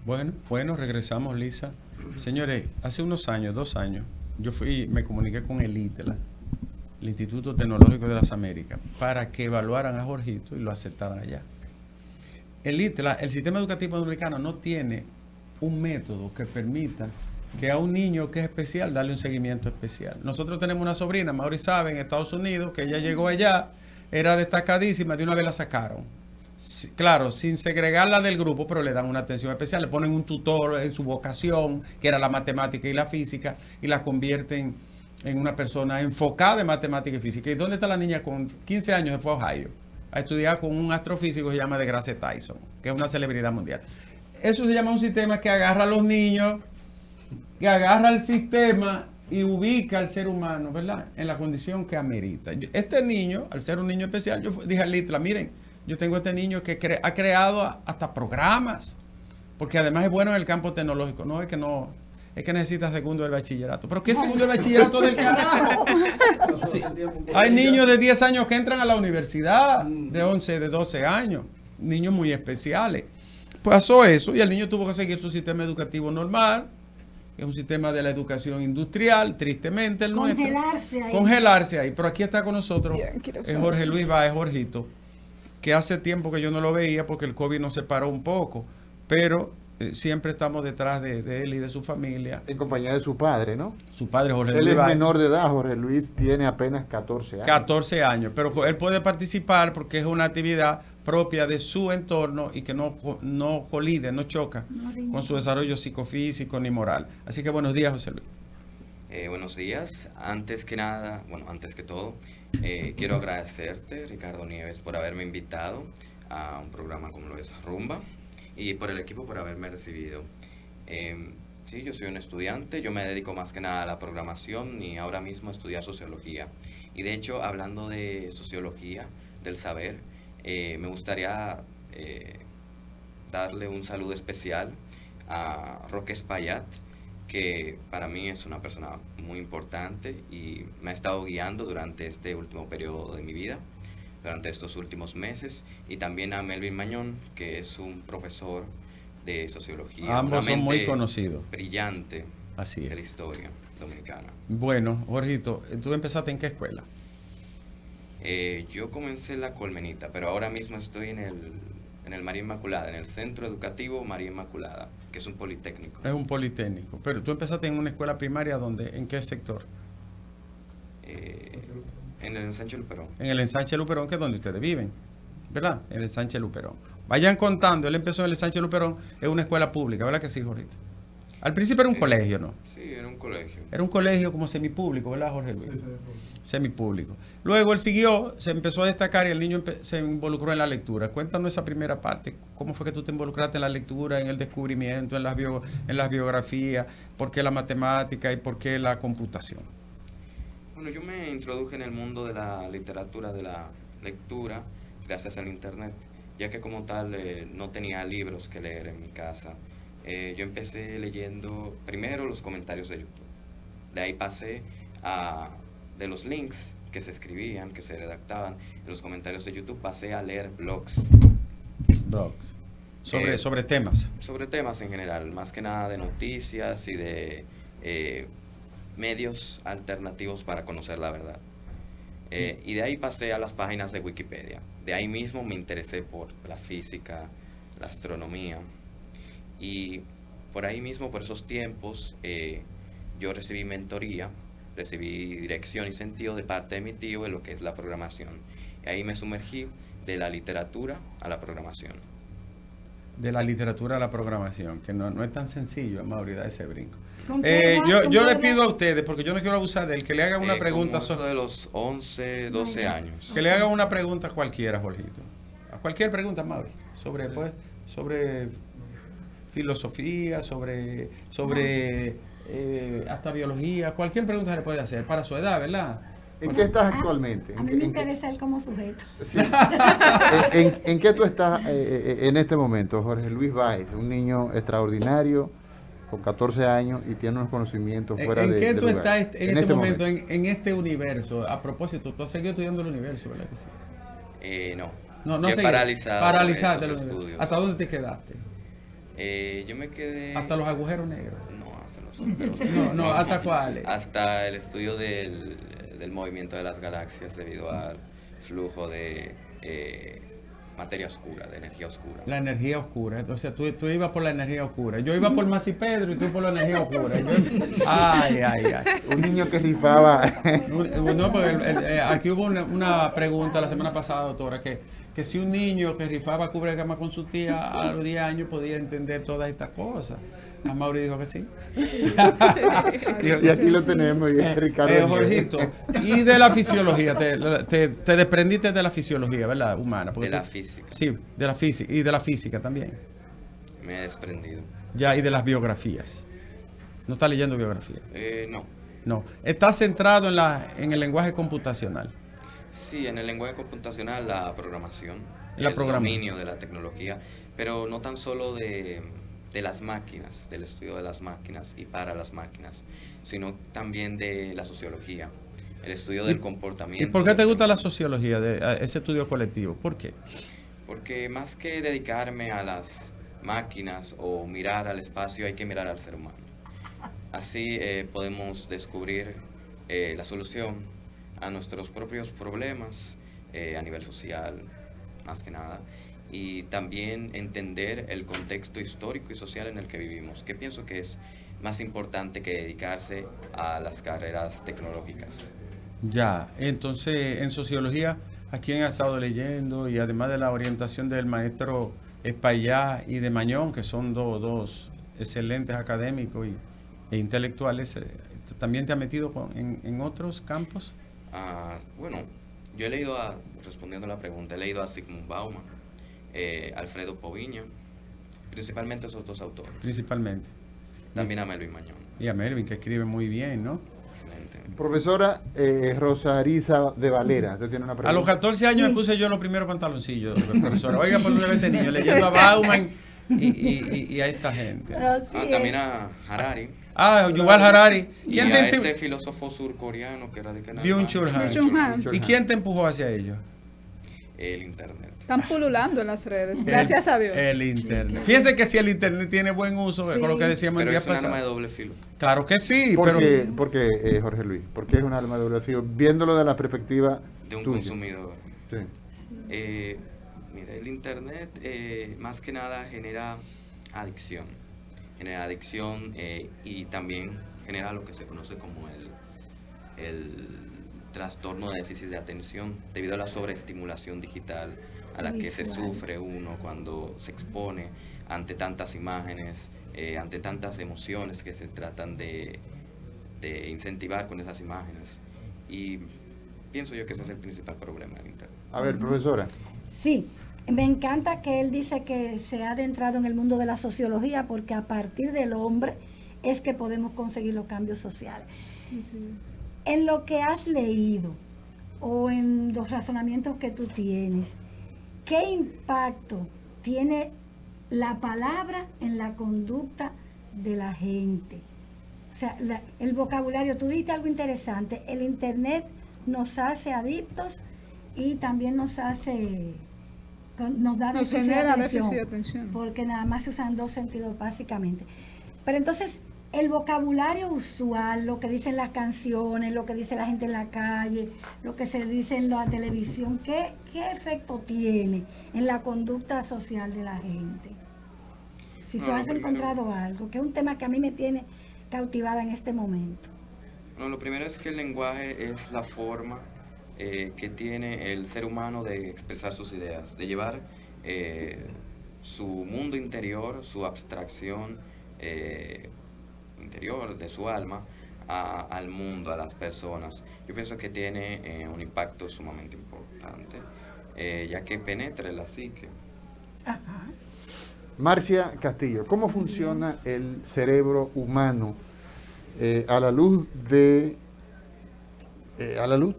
Bueno, regresamos, Lisa. Señores, hace unos años, 2 años, me comuniqué con el ITLA, el Instituto Tecnológico de las Américas, para que evaluaran a Jorgito y lo aceptaran allá. El ITLA, el sistema educativo dominicano, no tiene un método que permita que a un niño que es especial, darle un seguimiento especial. Nosotros tenemos una sobrina, Mauri sabe, en Estados Unidos, que ella llegó allá, era destacadísima, de una vez la sacaron. Claro, sin segregarla del grupo, pero le dan una atención especial, le ponen un tutor en su vocación, que era la matemática y la física, y la convierten en una persona enfocada en matemática y física. ¿Y dónde está la niña? Con 15 años se fue a Ohio a estudiar con un astrofísico que se llama DeGrasse Tyson, que es una celebridad mundial. Eso se llama un sistema que agarra a los niños, que agarra el sistema y ubica al ser humano, ¿verdad?, en la condición que amerita. Este niño, al ser un niño especial, yo dije al ITLA, miren, yo tengo este niño que ha creado hasta programas, porque además es bueno en el campo tecnológico. No, es que necesita segundo del bachillerato. ¿Pero qué segundo del bachillerato del carajo? Sí. Hay niños de 10 años que entran a la universidad, de 11, de 12 años, niños muy especiales. Pasó eso y el niño tuvo que seguir su sistema educativo normal, que es un sistema de la educación industrial, tristemente el nuestro. Congelarse ahí. Pero aquí está con nosotros Jorge Luis Báez, Jorgito, que hace tiempo que yo no lo veía porque el COVID nos separó un poco, pero siempre estamos detrás de él y de su familia. En compañía de su padre, ¿no? Su padre, Jorge Luis. Él es menor de edad, Jorge Luis tiene apenas 14 años. 14 años, pero él puede participar porque es una actividad propia de su entorno y que no colide, no choca con su desarrollo psicofísico ni moral. Así que buenos días, José Luis. Buenos días. Antes que todo, quiero agradecerte, Ricardo Nieves, por haberme invitado a un programa como lo es Rumba y por el equipo por haberme recibido. Sí, yo soy un estudiante, yo me dedico más que nada a la programación y ahora mismo a estudiar sociología. Y de hecho, hablando de sociología, del saber, me gustaría darle un saludo especial a Roque Espaillat, que para mí es una persona muy importante y me ha estado guiando durante este último periodo de mi vida, durante estos últimos meses, y también a Melvin Mañón, que es un profesor de sociología. Ambos son muy conocidos. Brillante. Así es. De la historia dominicana. Bueno, Jorgito, ¿tú empezaste en qué escuela? Yo comencé en la Colmenita, pero ahora mismo estoy en el María Inmaculada, en el Centro Educativo María Inmaculada, que es un politécnico. Es un politécnico. Pero tú empezaste en una escuela primaria, ¿dónde? ¿En qué sector? En el ensanche Luperón. En el ensanche Luperón, que es donde ustedes viven, ¿verdad? En el ensanche Luperón. Vayan contando, él empezó en el ensanche Luperón, es una escuela pública, ¿verdad que sí, Jorgito? Al principio era un colegio, ¿no? Sí, era un colegio. Era un colegio como semipúblico, ¿verdad, Jorge Luis? Sí, semipúblico. Luego él siguió, se empezó a destacar y el niño se involucró en la lectura. Cuéntanos esa primera parte. ¿Cómo fue que tú te involucraste en la lectura, en el descubrimiento, en las biografías? ¿Por qué la matemática y por qué la computación? Bueno, yo me introduje en el mundo de la literatura, de la lectura, gracias al internet, ya que como tal no tenía libros que leer en mi casa. Yo empecé leyendo primero los comentarios de YouTube. De ahí pasé de los links que se escribían, que se redactaban en los comentarios de YouTube, pasé a leer blogs. Blogs. Sobre temas. Sobre temas en general, más que nada de noticias y de medios alternativos para conocer la verdad. Y de ahí pasé a las páginas de Wikipedia. De ahí mismo me interesé por la física, la astronomía. Y por ahí mismo, por esos tiempos, yo recibí mentoría, recibí dirección y sentido de parte de mi tío en lo que es la programación. Y ahí me sumergí de la literatura a la programación. De la literatura a la programación, que no es tan sencillo, Mauri, dar ese brinco. Yo le pido a ustedes, porque yo no quiero abusar de él, que le hagan una pregunta. Como de los 11, 12 años. Que le hagan una pregunta a cualquiera, Jorgito. A cualquier pregunta, Mauri, sobre filosofía, sobre hasta biología, cualquier pregunta se le puede hacer para su edad, ¿verdad? ¿En qué estás actualmente? A mí me interesa él como sujeto. Sí. ¿En qué tú estás en este momento, Jorge Luis Báez? Un niño extraordinario, con 14 años y tiene unos conocimientos fuera de ¿En qué tú lugar. estás en este momento, en este universo? A propósito, tú has seguido estudiando el universo, ¿verdad que sí? No. No paralizado Paralizado. esos estudios. ¿Hasta dónde te quedaste? Yo me quedé... Hasta los agujeros negros. No, hasta los agujeros negros. No, ¿hasta cuáles? Hasta el estudio del movimiento de las galaxias debido al flujo de materia oscura, de energía oscura. La energía oscura. O sea, tú ibas por la energía oscura. Yo iba por Masi Pedro y tú por la energía oscura. Ay. Un niño que rifaba. No, porque aquí hubo una pregunta la semana pasada, doctora, que si un niño que rifaba cubre cama con su tía a los 10 años podía entender todas estas cosas. A Mauri dijo que sí. Y aquí lo tenemos, Ricardo. Jorgito, y de la fisiología, te desprendiste de la fisiología, ¿verdad? Humana. De la física. Sí, de la física. Y de la física también. Me he desprendido. Ya, y de las biografías. ¿No estás leyendo biografía? No. No. Estás centrado en el lenguaje computacional. Sí, en el lenguaje computacional, la programación, el dominio de la tecnología, pero no tan solo de las máquinas, del estudio de las máquinas y para las máquinas, sino también de la sociología, el estudio del comportamiento. ¿Y por qué te gusta la sociología, ese estudio colectivo? ¿Por qué? Porque más que dedicarme a las máquinas o mirar al espacio, hay que mirar al ser humano. Así podemos descubrir la solución a nuestros propios problemas a nivel social, más que nada, y también entender el contexto histórico y social en el que vivimos, que pienso que es más importante que dedicarse a las carreras tecnológicas. Ya, entonces en sociología, ¿a quién ha estado leyendo? Y además de la orientación del maestro Espaillá y de Mañón, que son dos excelentes académicos e intelectuales, ¿también te ha metido en otros campos? Bueno, yo he leído, respondiendo a la pregunta, he leído a Zygmunt Bauman, Alfredo Poviña, principalmente esos dos autores. Principalmente. También a Melvin Mañón. Y a Melvin, que escribe muy bien, ¿no? Excelente. Profesora Rosa Arisa de Valera, ¿usted tiene una pregunta? A los 14 años me puse yo los primeros pantaloncillos, profesora. Oiga, por un este niño, leyendo a Bauman y a esta gente. También a Harari. Yuval Harari. ¿Quién este filósofo surcoreano que radica en Byung-Chul Han. ¿Y quién te empujó hacia ellos? El internet. Están pululando en las redes, gracias a Dios. El internet. Fíjense que si el internet tiene buen uso, con lo que decíamos el día pasado. Pero es un arma de doble filo. Claro que sí. ¿Por qué, Jorge Luis? ¿Por qué es un arma de doble filo? Viéndolo de la perspectiva de un tuya. consumidor. Sí. Mira, el internet más que nada genera adicción. Y también genera lo que se conoce como el trastorno de déficit de atención debido a la sobreestimulación digital a la que se sufre uno cuando se expone ante tantas imágenes, ante tantas emociones que se tratan de incentivar con esas imágenes. Y pienso yo que ese es el principal problema del internet. A ver, profesora. Sí, me encanta que él dice que se ha adentrado en el mundo de la sociología porque a partir del hombre es que podemos conseguir los cambios sociales. Sí. En lo que has leído o en los razonamientos que tú tienes, ¿qué impacto tiene la palabra en la conducta de la gente? O sea, el vocabulario, tú dijiste algo interesante, el internet nos hace adictos y también nos genera déficit de atención, porque nada más se usan dos sentidos básicamente. Pero entonces, el vocabulario usual, lo que dicen las canciones, lo que dice la gente en la calle, lo que se dice en la televisión, ¿qué efecto tiene en la conducta social de la gente? Si tú has encontrado algo, que es un tema que a mí me tiene cautivada en este momento. No, lo primero es que el lenguaje es la forma que tiene el ser humano de expresar sus ideas, de llevar su mundo interior, su abstracción interior de su alma al mundo, a las personas. Yo pienso que tiene un impacto sumamente importante, ya que penetra en la psique. Ajá. Marcia Castillo, ¿cómo funciona el cerebro humano a la luz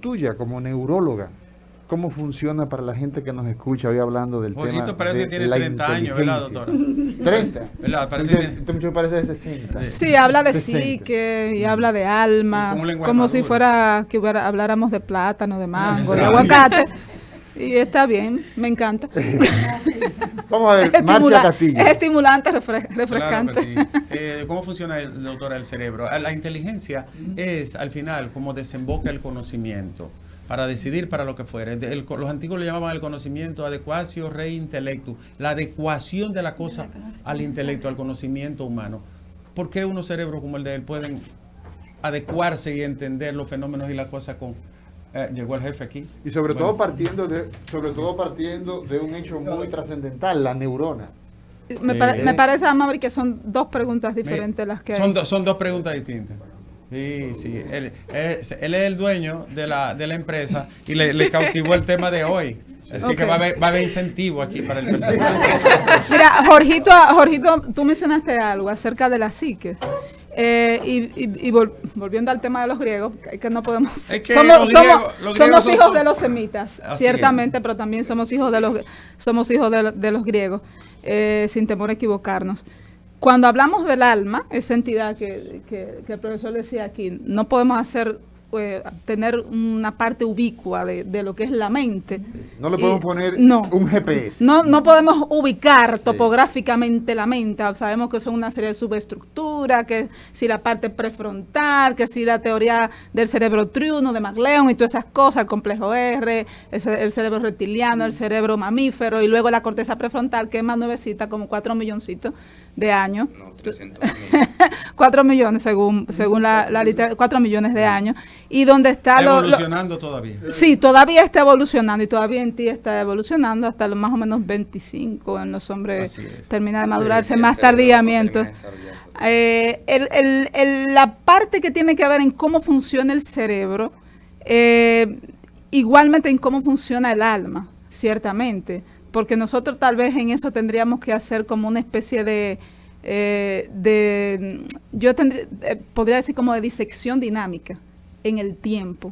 tuya como neuróloga? ¿Cómo funciona para la gente que nos escucha hoy hablando del tema parece de que tiene la 30 años, ¿verdad, doctora? 30. ¿Verdad? Parece que Mucho parece de 60. Sí, habla de 60. psique y habla de alma, Y con un lenguaje como maduro. si fuera que habláramos de plátano, de mango, de Exacto. aguacate. Y está bien, me encanta. Vamos a ver, Marcia Castillo. Es estimulante, refrescante. Claro que sí. ¿Cómo funciona, doctora, el cerebro? La inteligencia es, al final, como desemboca el conocimiento para decidir para lo que fuera. Los antiguos le llamaban el conocimiento adecuatio rei intellectu, la adecuación de la cosa al intelecto, al conocimiento humano. ¿Por qué unos cerebros como el de él pueden adecuarse y entender los fenómenos y las cosas con... llegó el jefe aquí. Y sobre todo partiendo de un hecho muy trascendental, la neurona. Me parece, Amaury, que son dos preguntas diferentes las que hay. Son dos preguntas distintas. Sí. Él es el dueño de la empresa y le cautivó el tema de hoy. Así que va a haber incentivo aquí para el personal. Mira, Jorgito, tú mencionaste algo acerca de las psiques. Volviendo al tema de los griegos, que no podemos... somos hijos de los semitas, ciertamente, pero también somos hijos de los griegos, sin temor a equivocarnos. Cuando hablamos del alma, esa entidad que el profesor decía aquí, no podemos tener una parte ubicua de lo que es la mente. No le podemos poner un GPS. No podemos ubicar topográficamente la mente. Sabemos que son una serie de subestructuras, que si la parte prefrontal, que si la teoría del cerebro triuno de MacLeod y todas esas cosas, el complejo R, el cerebro reptiliano, el cerebro mamífero y luego la corteza prefrontal, que es más nuevecita, como 4 milloncitos de años. No, 300.000. 4 millones según la literatura, 4 millones de años. Y donde está evolucionando todavía. Sí, todavía está evolucionando y todavía en ti está evolucionando hasta los más o menos 25 en los hombres termina de madurarse más tardíamente. La parte que tiene que ver en cómo funciona el cerebro, igualmente en cómo funciona el alma, ciertamente, porque nosotros tal vez en eso tendríamos que hacer como una especie podría decir como de disección dinámica en el tiempo,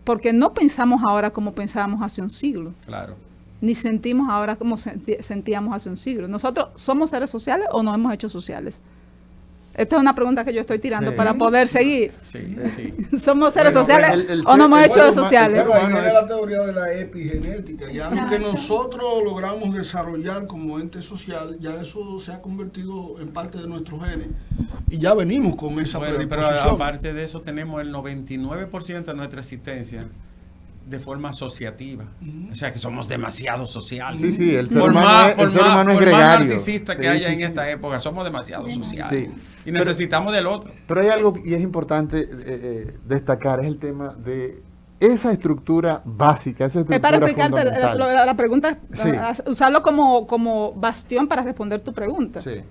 porque no pensamos ahora como pensábamos hace un siglo. Claro. Ni sentimos ahora como sentíamos hace un siglo. ¿Nosotros somos seres sociales o nos hemos hecho sociales? Esta es una pregunta que yo estoy tirando para poder seguir. Sí. ¿Somos seres sociales o no hemos hecho sociales? Pero ahí viene la teoría de la epigenética. Ya lo que nosotros logramos desarrollar como ente social, ya eso se ha convertido en parte de nuestros genes. Y ya venimos con esa predisposición. Pero aparte de eso tenemos el 99% de nuestra existencia de forma asociativa. O sea que somos demasiado sociales. Sí, el ser humano es gregario. Por más narcisista que haya en esta época, somos demasiado sociales. Y necesitamos del otro. Pero hay algo, y es importante destacar, es el tema de esa estructura básica, esa estructura para explicarte fundamental. la pregunta, usarlo como bastión para responder tu pregunta. Sí.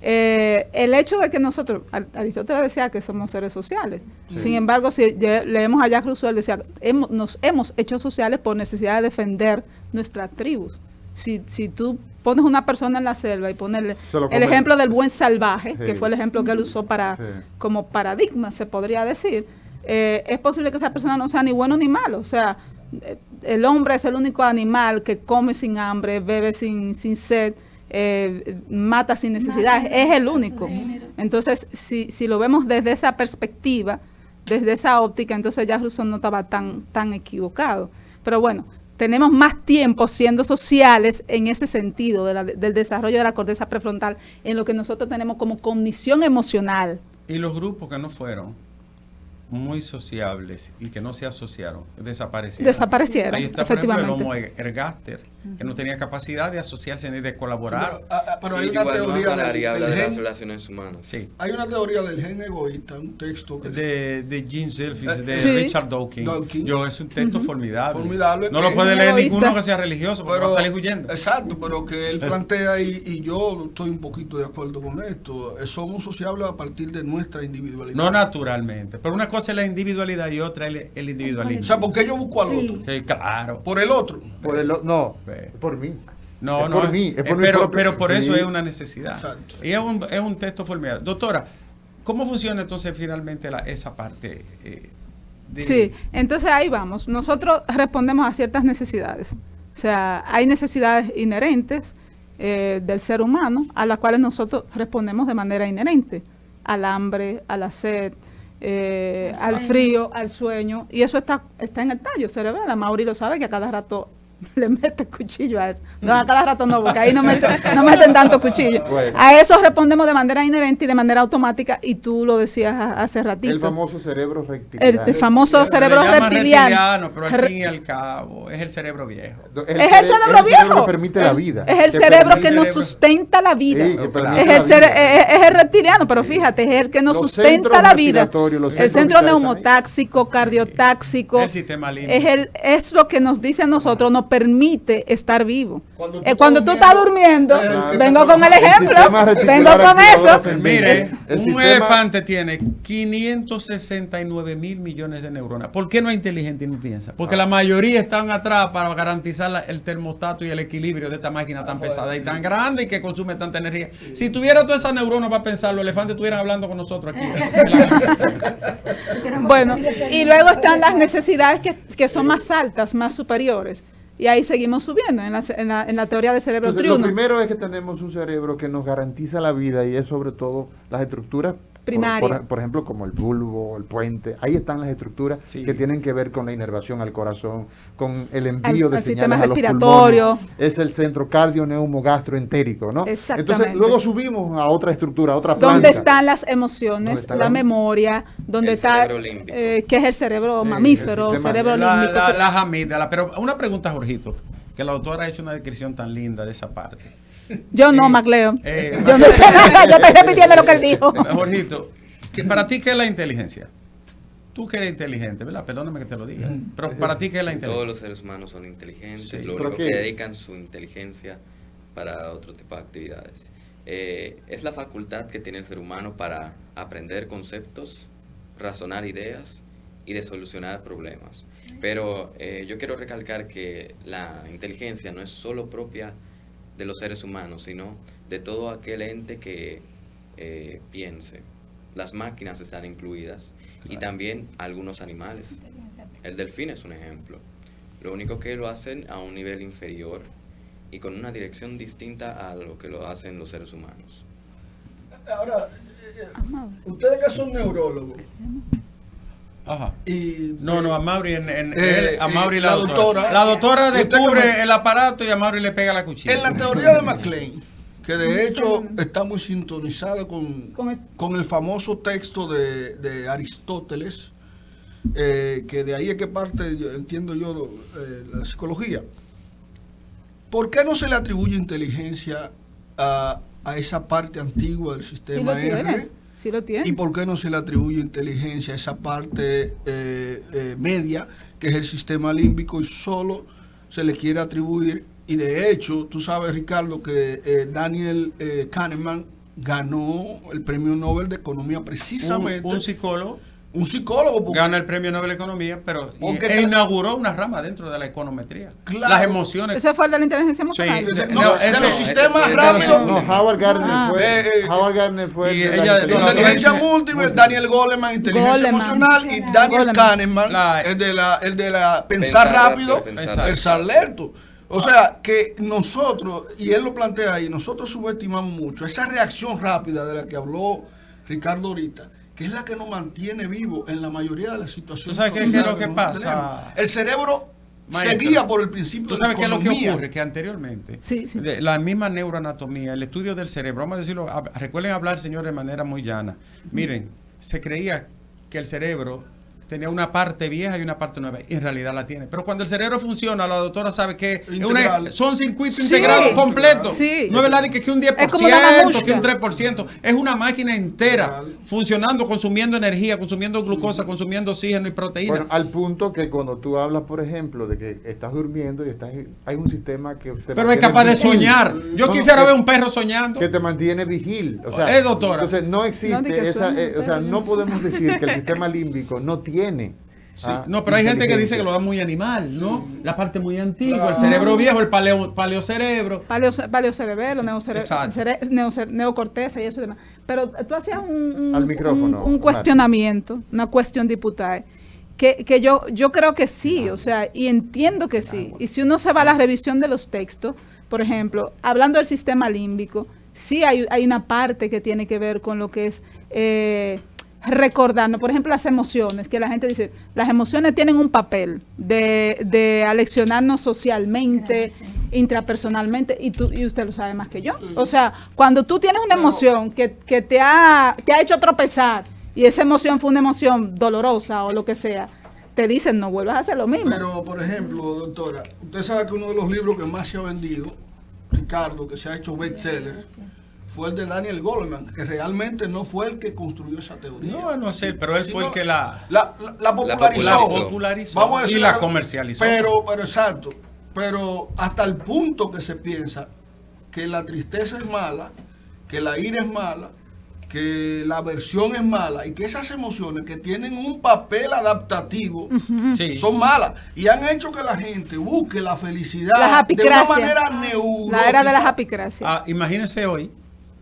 El hecho de que nosotros, Aristóteles decía que somos seres sociales. Sin embargo, si leemos a Jacques Rousseau, decía, nos hemos hecho sociales por necesidad de defender nuestras tribus. Si tú pones una persona en la selva y ponerle el ejemplo del buen salvaje, que fue el ejemplo que él usó como paradigma, se podría decir, es posible que esa persona no sea ni bueno ni malo. O sea, el hombre es el único animal que come sin hambre, bebe sin sed, mata sin necesidad, es el único. Entonces, si lo vemos desde esa perspectiva, desde esa óptica, entonces ya Rousseau no estaba tan equivocado. Pero bueno, tenemos más tiempo siendo sociales en ese sentido del desarrollo de la corteza prefrontal, en lo que nosotros tenemos como cognición emocional. Y los grupos que no fueron muy sociables y que no se asociaron, desaparecieron. Ahí está, efectivamente. Por ejemplo, el Homo ergaster, que no tenía capacidad de asociarse ni de colaborar. Pero hay una teoría de las relaciones humanas. Sí. Hay una teoría del gen egoísta, un texto que de Gene Selfish, de Richard Dawkins. Es un texto formidable. No lo puede leer egoísta. Ninguno que sea religioso, porque va a salir huyendo. Exacto, pero que él plantea, y yo estoy un poquito de acuerdo con esto, somos sociables a partir de nuestra individualidad. No naturalmente, pero una cosa es la individualidad y otra es el individualismo. O sea, ¿por qué yo busco al otro? Sí, claro. ¿Por el otro? No, por mí. No, por mí. Pero por eso es una necesidad. Exacto. Y es un texto formidable. Doctora, ¿cómo funciona entonces finalmente esa parte? Sí, entonces ahí vamos. Nosotros respondemos a ciertas necesidades. O sea, hay necesidades inherentes del ser humano a las cuales nosotros respondemos de manera inherente. Al hambre, a la sed, al frío, al sueño. Y eso está en el tallo cerebral. Amaury lo sabe, que a cada rato le mete cuchillo a eso. No, a cada rato no, porque ahí no meten tanto cuchillo. Bueno. A eso respondemos de manera inherente y de manera automática, y tú lo decías hace ratito. El famoso cerebro reptiliano. El famoso cerebro Le llaman reptiliano. pero al fin y al cabo es el cerebro viejo. Es el cerebro viejo. Que permite la vida. Es el Que cerebro permite- que nos sustenta la vida. Sí, que permite Es la vida. es el reptiliano, pero fíjate, es el que nos Los sustenta centros la vida. respiratorios, los El centros centro vitales neumotáxico, cardiotáxico. El sistema límbico. Es lo que nos dice a nosotros, nos permite estar vivo. Cuando tú Cuando tú estás estás durmiendo, Claro. vengo con el ejemplo, sistema reticular vengo con activador eso. ascendente. Mire, El un sistema- elefante tiene 569 mil millones de neuronas. ¿Por qué no es inteligente y no piensa? Porque la mayoría están atrás para garantizar el termostato y el equilibrio de esta máquina tan pesada y tan grande y que consume tanta energía. Si tuviera todas esas neuronas para pensar, los elefantes estuvieran hablando con nosotros aquí. Bueno, y luego están las necesidades que son más altas, más superiores. Y ahí seguimos subiendo en la teoría del cerebro Entonces, lo triuno. primero es que tenemos un cerebro que nos garantiza la vida y es sobre todo las estructuras Primarias. por ejemplo, como el bulbo, el puente. Ahí están las estructuras Sí. que tienen que ver con la inervación al corazón, con el envío de al sistema señales a los respiratorio. pulmones. Es el centro cardio-neumogastroentérico, ¿no? Exactamente. Entonces, luego subimos a otra estructura, a otra planta. ¿Dónde están las ¿Dónde emociones, está la la- memoria? ¿Dónde El está, cerebro límbico. que es el cerebro mamífero, el sistema- cerebro límbico? Las amígdalas. Pero una pregunta, Jorgito, que la autora ha hecho una descripción tan linda de esa parte. Yo no, Macleo. eh, Yo no sé nada, yo estoy repitiendo lo que él dijo. Jorgito, para ti, ¿qué es la inteligencia? Tú que eres inteligente, ¿verdad? Perdóname que te lo diga. Pero para ti, ¿qué es la Todos inteligencia? los seres humanos son inteligentes, Sí, lo ¿pero único qué que es? dedican su inteligencia para otro tipo de actividades. Es la facultad que tiene el ser humano para aprender conceptos, razonar ideas y de solucionar problemas. Pero yo quiero recalcar que la inteligencia no es solo propia de los seres humanos, sino de todo aquel ente que piense. Las máquinas están incluidas y también algunos animales. El delfín es un ejemplo. Lo único que lo hacen a un nivel inferior y con una dirección distinta a lo que lo hacen los seres humanos. Ahora, ustedes que son neurólogos Ajá. y No, a Mauri, a y Mauri la doctora. La doctora Y usted descubre como- el aparato y a Mauri le pega la cuchilla. en la teoría de MacLean, que de hecho está muy sintonizada con el famoso texto de Aristóteles, que de ahí es que parte, entiendo yo, la psicología. ¿Por qué no se le atribuye inteligencia a esa parte antigua del Sí sistema lo R? tiene, sí lo tiene. ¿Y por qué no se le atribuye inteligencia a esa parte media, que es el sistema límbico, y solo se le quiere atribuir? Y de hecho, tú sabes, Ricardo, que Daniel Kahneman ganó el premio Nobel de Economía precisamente. Un psicólogo Un psicólogo. Porque, gana el premio Nobel de Economía, pero Porque- inauguró una rama dentro de la econometría. Claro. Las emociones. Ese fue el de la inteligencia emocional. de los sistemas rápidos. No, Howard Gardner Ah. Howard Gardner fue Y el de la ella- inteligencia. Inteligencia Goleman. múltiple, Daniel Goleman, inteligencia Goleman. emocional, y Daniel Goleman. Kahneman, La- el de la pensar rápido, pensar pensar lento. O sea, que nosotros, y él lo plantea ahí, nosotros subestimamos mucho esa reacción rápida de la que habló Ricardo ahorita, que es la que nos mantiene vivos en la mayoría de las situaciones. ¿Tú sabes qué es lo cotidianas que nosotros pasa? tenemos. El cerebro Maestro, se guía por el principio ¿Tú de sabes la qué es lo que economía. ocurre? Que anteriormente, Sí. la misma neuroanatomía, el estudio del cerebro, vamos a decirlo, recuerden hablar, señores, de manera muy llana. Miren, se creía que el cerebro tenía una parte vieja y una parte nueva, y en realidad la tiene. Pero cuando el cerebro funciona, la doctora sabe que Integral. son circuitos Sí. integrados completos. Sí. No es verdad de que un 10%, Es como la mamushka. que un 3%. Es una máquina entera Integral. funcionando, consumiendo energía, consumiendo glucosa, consumiendo oxígeno y proteína. Bueno, al punto que cuando tú hablas, por ejemplo, de que estás durmiendo y hay un sistema que te Pero es mantiene capaz de vigil. soñar. Yo No, quisiera que- ver un perro soñando. que te mantiene vigil. O sea, Doctora. Entonces no existe No, di que esa, suena, o sea, pero no yo podemos decir que el sistema límbico no tiene. Sí, no, pero hay gente que dice que lo da muy animal, ¿no? La parte muy antigua, el cerebro viejo, el paleocerebro. Paleocerebelo, Exacto. neocorteza y eso y demás. Pero tú hacías Al micrófono, un cuestionamiento, una cuestión diputae, que yo creo que sí, o sea, y entiendo que sí. Y si uno se va a la revisión de los textos, por ejemplo, hablando del sistema límbico, sí hay una parte que tiene que ver con lo que es recordarnos, por ejemplo, las emociones, que la gente dice, las emociones tienen un papel de aleccionarnos socialmente, intrapersonalmente, y usted lo sabe más que yo. O sea, cuando tú tienes una emoción que te ha hecho tropezar, y esa emoción fue una emoción dolorosa o lo que sea, te dicen no vuelvas a hacer lo mismo. Pero, por ejemplo, doctora, usted sabe que uno de los libros que más se ha vendido, Ricardo, que se ha hecho bestseller, fue el de Daniel Goleman, que realmente no fue el que construyó esa teoría. No sé, pero él fue el que la popularizó Vamos a decir, y la comercializó. Pero exacto, pero hasta el punto que se piensa que la tristeza es mala, que la ira es mala, que la aversión es mala y que esas emociones que tienen un papel adaptativo son malas y han hecho que la gente busque la felicidad de una manera neurótica. La era de las apicracias. Imagínense hoy.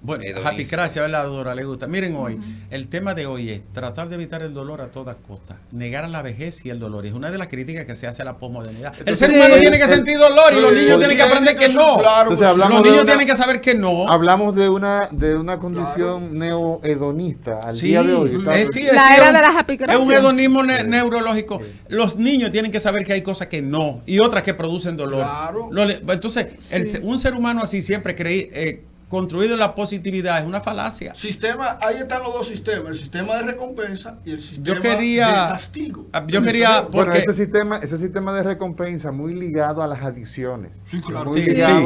Bueno, apicracia, ¿verdad, doctora? Le gusta. Miren hoy, el tema de hoy es tratar de evitar el dolor a todas costas, negar a la vejez y el dolor. Y es una de las críticas que se hace a la posmodernidad. El ser humano tiene que sentir dolor y los niños tienen que aprender que no. Entonces, los niños tienen que saber que no. Hablamos de una condición neohedonista al día de hoy. La era de las apicracias. Es un hedonismo neurológico. Los niños tienen que saber que hay cosas que no y otras que producen dolor. Claro. Entonces, un ser humano así siempre construido en la positividad es una falacia. Ahí están los dos sistemas, el sistema de recompensa y el sistema de castigo. Bueno, ese sistema de recompensa muy ligado a las adicciones. Sí, claro.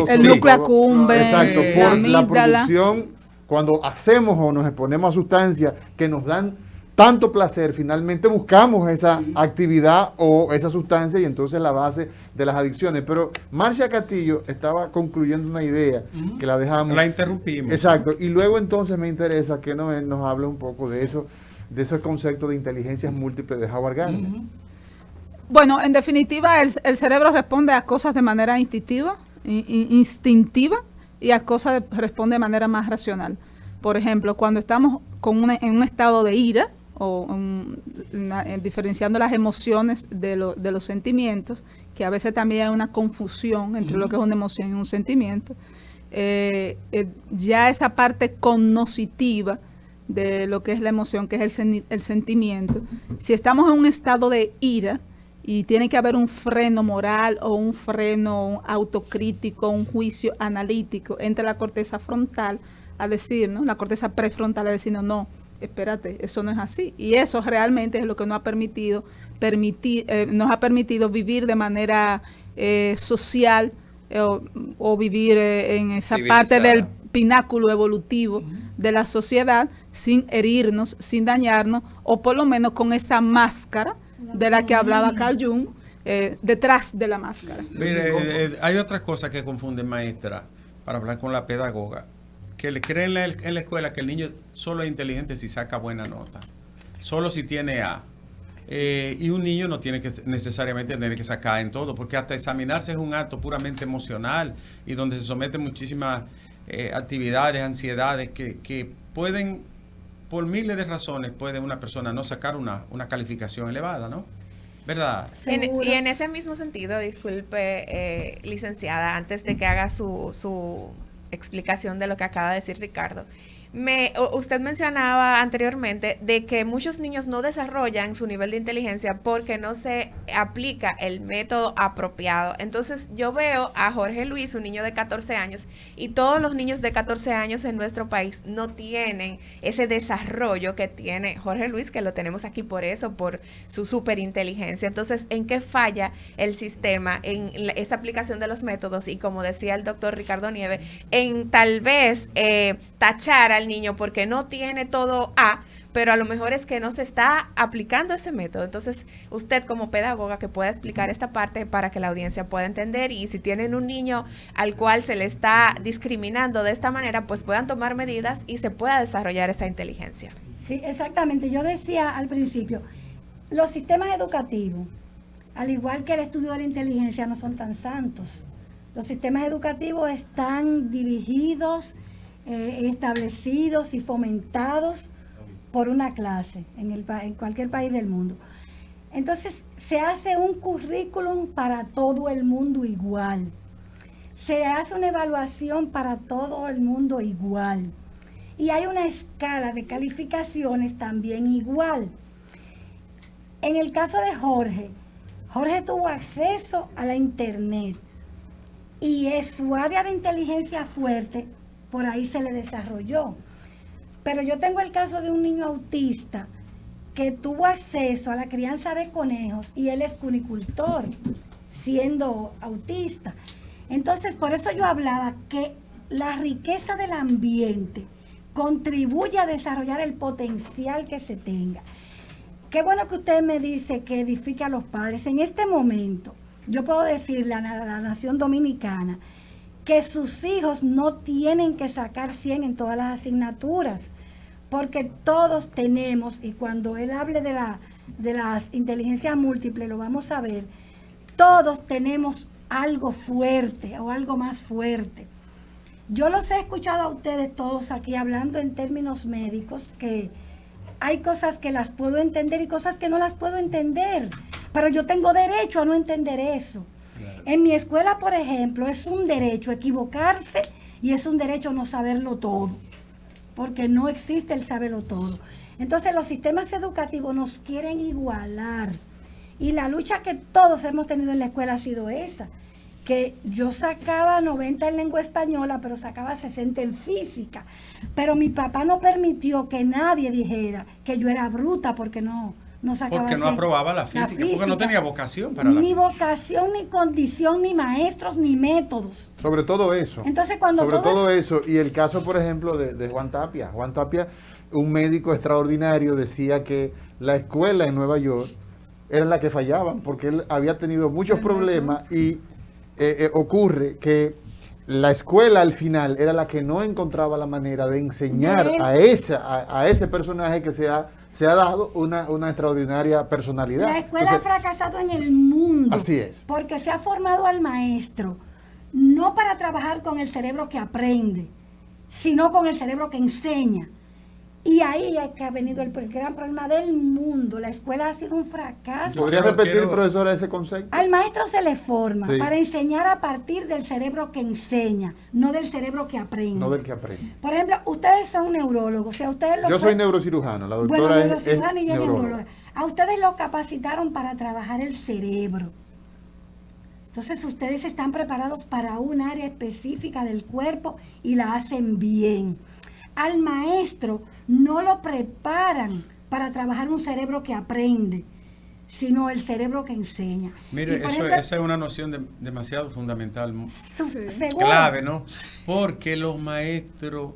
El núcleo accumbens. Exacto, por la producción, cuando hacemos o nos exponemos a sustancias que nos dan tanto placer, finalmente buscamos esa actividad o esa sustancia y entonces la base de las adicciones. Pero Marcia Castillo estaba concluyendo una idea que la dejamos. La interrumpimos. Exacto. Y luego entonces me interesa que nos hable un poco de esos conceptos de inteligencias múltiples de Howard Gardner. Bueno, en definitiva, el cerebro responde a cosas de manera instintiva y a cosas responde de manera más racional. Por ejemplo, cuando estamos en un estado de ira, o diferenciando las emociones de los sentimientos, que a veces también hay una confusión entre lo que es una emoción y un sentimiento, ya esa parte cognoscitiva de lo que es la emoción, que es el sentimiento, si estamos en un estado de ira y tiene que haber un freno moral o un freno autocrítico, un juicio analítico entre la corteza frontal a decir, ¿no? La corteza prefrontal a decir, no, espérate, eso no es así. Y eso realmente es lo que nos ha permitido vivir de manera social o vivir en esa parte del pináculo evolutivo de la sociedad sin herirnos, sin dañarnos, o por lo menos con esa máscara de la que hablaba Carl Jung, detrás de la máscara. Mire, hay otras cosas que confunden, maestra, para hablar con la pedagoga, que le creen en la escuela que el niño solo es inteligente si saca buena nota, solo si tiene A. Y un niño no tiene que necesariamente tener que sacar en todo, porque hasta examinarse es un acto puramente emocional y donde se someten muchísimas actividades, ansiedades que pueden, por miles de razones, puede una persona no sacar una calificación elevada, ¿no? ¿Verdad? Y en ese mismo sentido, disculpe, licenciada, antes de que haga su explicación de lo que acaba de decir Ricardo, usted mencionaba anteriormente de que muchos niños no desarrollan su nivel de inteligencia porque no se aplica el método apropiado. Entonces yo veo a Jorge Luis, un niño de 14 años, y todos los niños de 14 años en nuestro país no tienen ese desarrollo que tiene Jorge Luis, que lo tenemos aquí por eso, por su superinteligencia. Entonces, ¿en qué falla el sistema en esa aplicación de los métodos? Y como decía el doctor Ricardo Nieves, en tal vez tachar al niño porque no tiene todo A, pero a lo mejor es que no se está aplicando ese método. Entonces, usted como pedagoga que pueda explicar esta parte para que la audiencia pueda entender, y si tienen un niño al cual se le está discriminando de esta manera, pues puedan tomar medidas y se pueda desarrollar esa inteligencia. Sí, exactamente. Yo decía al principio, los sistemas educativos, al igual que el estudio de la inteligencia, no son tan santos. Los sistemas educativos están dirigidos, establecidos y fomentados por una clase en cualquier país del mundo. Entonces se hace un currículum para todo el mundo igual, se hace una evaluación para todo el mundo igual, Y hay una escala de calificaciones también igual. En el caso de Jorge tuvo acceso a la internet y su área de inteligencia fuerte por ahí se le desarrolló. Pero yo tengo el caso de un niño autista que tuvo acceso a la crianza de conejos y él es cunicultor, siendo autista. Entonces, por eso yo hablaba que la riqueza del ambiente contribuye a desarrollar el potencial que se tenga. Qué bueno que usted me dice que edifique a los padres. En este momento, yo puedo decirle a la nación dominicana que sus hijos no tienen que sacar 100 en todas las asignaturas, porque todos tenemos, y cuando él hable de las inteligencias múltiples, lo vamos a ver, todos tenemos algo fuerte o algo más fuerte. Yo los he escuchado a ustedes todos aquí hablando en términos médicos, que hay cosas que las puedo entender y cosas que no las puedo entender, pero yo tengo derecho a no entender eso. Claro. En mi escuela, por ejemplo, es un derecho equivocarse y es un derecho no saberlo todo, porque no existe el saberlo todo. Entonces los sistemas educativos nos quieren igualar y la lucha que todos hemos tenido en la escuela ha sido esa, que yo sacaba 90 en lengua española, pero sacaba 60 en física. Pero mi papá no permitió que nadie dijera que yo era bruta porque no sacaba. Porque no aprobaba la física, porque no tenía vocación para la física. Ni vocación, ni condición, ni maestros, ni métodos. Sobre todo eso. Entonces, sobre todo eso, y el caso, por ejemplo, de Juan Tapia. Juan Tapia, un médico extraordinario, decía que la escuela en Nueva York era la que fallaban, porque él había tenido muchos problemas y ocurre que la escuela al final era la que no encontraba la manera de enseñar a ese personaje que se ha dado una extraordinaria personalidad. La escuela ha fracasado en el mundo. Así es. Porque se ha formado al maestro no para trabajar con el cerebro que aprende, sino con el cerebro que enseña. Y ahí es que ha venido el gran problema del mundo. La escuela ha sido un fracaso. ¿Podría repetir, profesora, ese concepto? Al maestro se le forma para enseñar a partir del cerebro que enseña, no del cerebro que aprende. No del que aprende. Por ejemplo, ustedes son neurólogos. O sea, ustedes Yo soy neurocirujano, la doctora es neuróloga. A ustedes lo capacitaron para trabajar el cerebro. Entonces, ustedes están preparados para un área específica del cuerpo y la hacen bien. Al maestro no lo preparan para trabajar un cerebro que aprende, sino el cerebro que enseña. Mire, esa es una noción demasiado fundamental, clave, ¿no? Porque los maestros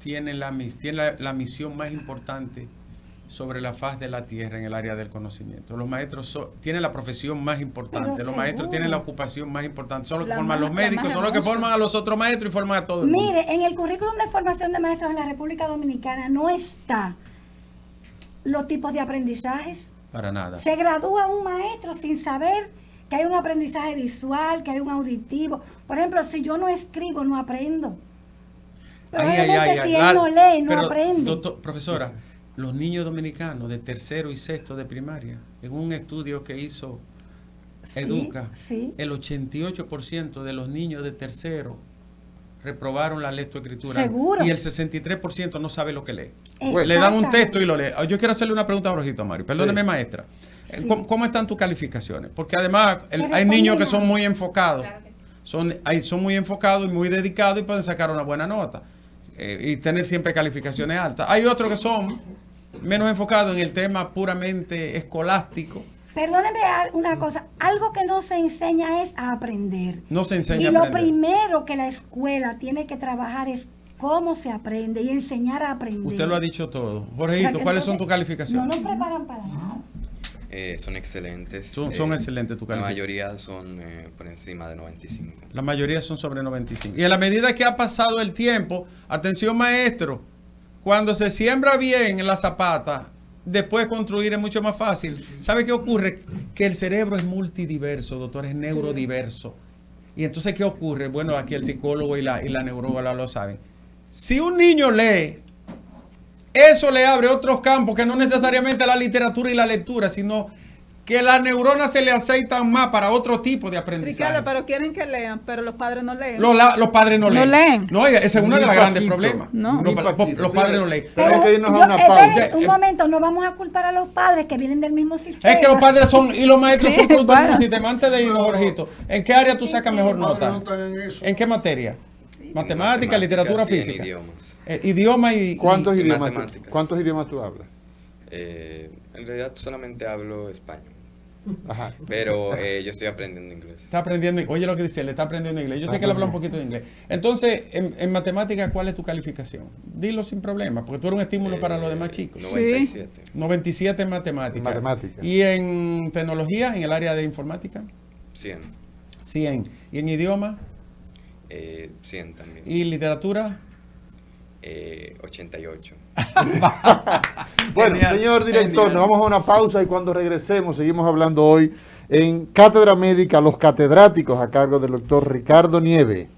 tienen la misión más importante sobre la faz de la tierra en el área del conocimiento. Los maestros tienen la profesión más importante, los maestros tienen la ocupación más importante, son los que forman los médicos, son los que forman a los otros maestros y forman a todo el mundo. Mire, en el currículum de formación de maestros en la República Dominicana no está los tipos de aprendizajes. Para nada. Se gradúa un maestro sin saber que hay un aprendizaje visual, que hay un auditivo. Por ejemplo, si yo no escribo, no aprendo. Probablemente si él no lee, no aprende. Profesora, los niños dominicanos de tercero y sexto de primaria, en un estudio que hizo Educa, el 88% de los niños de tercero reprobaron la lectoescritura. ¿Seguro? Y el 63% no sabe lo que lee. Le dan un texto y lo lee. Yo quiero hacerle una pregunta a Rojito Mario. Perdóneme, maestra. ¿Cómo están tus calificaciones? Porque además hay niños que son muy enfocados. Son muy enfocados y muy dedicados y pueden sacar una buena nota. Y tener siempre calificaciones altas. Hay otros que son menos enfocados en el tema puramente escolástico. Perdóneme una cosa, algo que no se enseña es a aprender. No se enseña a aprender. Y lo primero que la escuela tiene que trabajar es cómo se aprende y enseñar a aprender. Usted lo ha dicho todo. Jorgito, ¿cuáles son tus calificaciones? No nos preparan para nada. Son excelentes. Son excelentes tus calificaciones. La mayoría son por encima de 95. La mayoría son sobre 95. Y a la medida que ha pasado el tiempo, atención maestro, cuando se siembra bien en la zapata, después construir es mucho más fácil. ¿Sabe qué ocurre? Que el cerebro es multidiverso, doctor, es neurodiverso. Y entonces, ¿qué ocurre? Bueno, aquí el psicólogo y la neuróloga lo saben. Si un niño lee, eso le abre otros campos que no necesariamente la literatura y la lectura, sino que las neuronas se le aceitan más para otro tipo de aprendizaje. Ricardo, pero quieren que lean, pero los padres no leen. Los padres no leen. No leen. No, ese es uno de los grandes problemas. No. Los padres no leen. Pero que irnos a una pausa. Un momento, no vamos a culpar a los padres que vienen del mismo sistema. Es que los padres son, y los maestros Sí, son productos del bueno. mismo sistema. Antes de irnos, Jorgito, ¿en qué área tú sacas mejor Los padres nota? no están en eso. ¿En qué materia? Matemática, Matemáticas, literatura sí, en física. idiomas. Idioma y... ¿Cuántos y idiomas? matemáticas. ¿Cuántos idiomas tú hablas? En realidad solamente hablo español. Ajá. Pero yo estoy aprendiendo inglés. Está aprendiendo, oye lo que dice, le está aprendiendo inglés. Yo sé que él habla un poquito de inglés. Entonces, en matemática, ¿cuál es tu calificación? Dilo sin problema, porque tú eres un estímulo para los demás chicos. 97. 97 en matemática. Matemática. ¿Y en tecnología, en el área de informática? 100. 100. ¿Y en idioma? 100 también. ¿Y literatura? 88. Bueno, Genial, señor director, genial. nos vamos a una pausa y cuando regresemos seguimos hablando hoy en Cátedra Médica, los catedráticos a cargo del doctor Ricardo Nieve.